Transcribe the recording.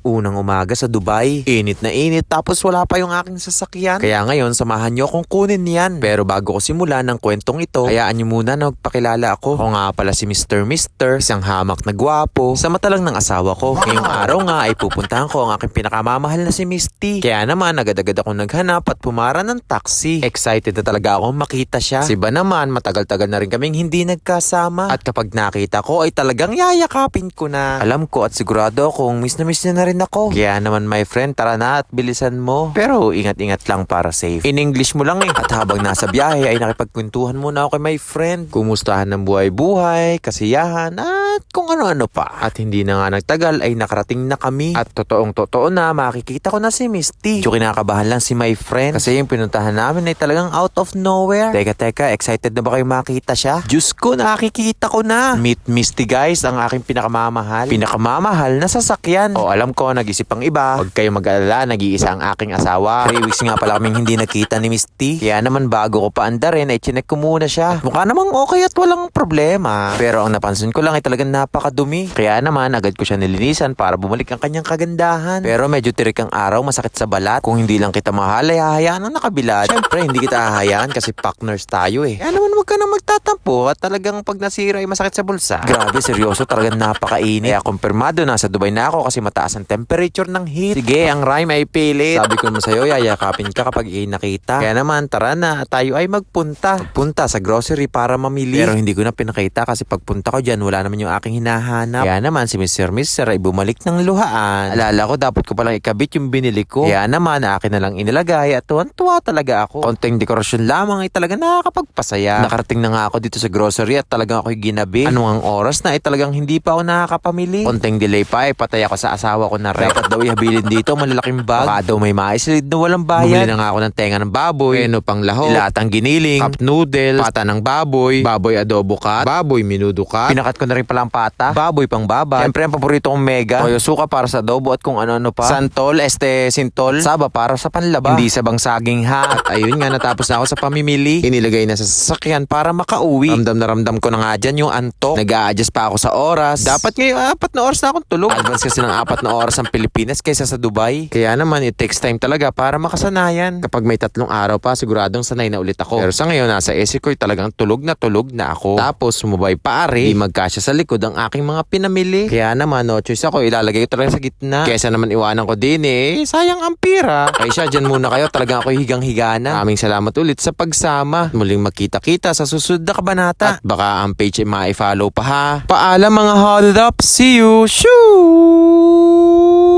Unang umaga sa Dubai. Init na init tapos wala pa yung aking sasakyan. Kaya ngayon samahan nyo akong kunin yan. Pero bago ko simulan ng kwentong ito, hayaan nyo muna na magpakilala ako. Ako nga pala si Mr. Isang hamak na gwapo, sa mata lang ng asawa ko. Ngayong araw nga ay pupuntahan ko ang aking pinakamamahal na si Misty. Kaya naman agad-agad ako naghanap at pumara ng taxi. Excited na talaga akong makita siya. Si Ba naman matagal-tagal na rin kaming hindi nagkasama. At kapag nakita ko ay talagang yayakapin ko na. Alam ko at sigurado akong miss niya na rin ako. Kaya naman my friend, tara na at bilisan mo. Pero ingat-ingat lang para safe. In English mo lang eh. At habang nasa biyahe ay nakipagkwentuhan muna ako kay my friend. Kumustahan ng buhay-buhay, kasiyahan at kung ano-ano pa. At hindi na nga nagtagal ay nakarating na kami. At totoong-totoo na makikita ko na si Misty. So kinakabahan lang si my friend kasi yung pinuntahan namin ay talagang out of nowhere. Teka, excited na ba kayo makita siya? Diyos ko, nakikita ko na. Meet Misty guys, ang aking pinakamamahal na sasakyan. O alam ko, nag-isip ang iba. Huwag kayo mag-alala, nag-iisa ang aking asawa. 3 weeks nga pala kaming hindi nakita ni Misty. Kaya naman bago ko pa andarin ay chinek ko muna siya. At mukha namang okay at walang problema. Pero ang napansin ko lang ay talagang napakadumi. Kaya naman agad ko siya nilinisan para bumalik ang kanyang kagandahan. Pero medyo tirik ang araw, masakit sa balat. Kung hindi lang kita mahal ay hahayaan ang nakabilad. Siyempre hindi kita hahayaan kasi partners tayo eh. Kaya naman huwag ka na magtatampo at talagang pag nasira ay masakit sa bulsa. Grabe, seryoso, talagang napakainit. Kaya kumpirmado nasa Dubai na ako kasi mataas ang temperature ng heat. Sige, ang rhyme ay pilit. Sabi ko naman sa'yo, yayakapin ka kapag nakita. Kaya naman, tara na, tayo ay magpunta sa grocery para mamili. Pero hindi ko na pinakita kasi pagpunta ko dyan, wala naman yung aking hinahanap. Kaya naman, si Mr. ay bumalik ng luhaan. Alala ko, dapat ko palang ikabit yung binili ko. Kaya naman, akin na lang inilagay at tuwan-tuwa talaga ako. Konting dekorasyon lamang ay talaga nakakapagpasaya. Nakarating na nga ako dito sa grocery at talagang ako'y ginabi. Anong ang oras na ay talagang hindi pa ako nakakapamili. Konting delay pa ay patay ako sa asawa ko na rep. Dapat daw ihabilin dito, malalaking bag. Baka daw may maislid na walang bayad. Bumili na nga ako ng tenga ng baboy, peno pang lahok, dilatang giniling, cup noodles, pata ng baboy, baboy adobo cut, baboy minudo cut. Pinakat ko na rin pala ang pata, baboy pang baba. Siyempre ang paborito kong mega, toyo suka para sa adobo at kung ano-ano pa. Santol, sintol, saba para sa panlaba. Hindi sabang saging ha. At ayun nga, natapos na ako sa pamimili. Inilagay na sa sasakyan para makauwi. Ramdam ko na nga dyan yung antok. Nag-a-adjust pa ako sa oras. Dapat ngayon 4 na oras na akong tulog. Advance kasi ng 4 na oras ang Pilipinas kaysa sa Dubai. Kaya naman it takes time talaga para makasanayan. Kapag may 3 araw pa, siguradong sanay na ulit ako. Pero sa ngayon, nasa AC ko talagang tulog na ako. Tapos sumubay pa ari, di magkasya sa likod ang aking mga pinamili. Kaya naman, no choice ako, ilalagay ko talaga sa gitna. Kesa naman iwanan ko din sayang ang pira. Kaya siya, dyan muna kayo. Talagang ako'y higang-higa na. Maraming salamat ulit sa pagsama. Muling magkita-kita sa susunod na kabanata. At baka ang page ay ma-follow pa ha. Paalam mga hold up. See you. Shoo!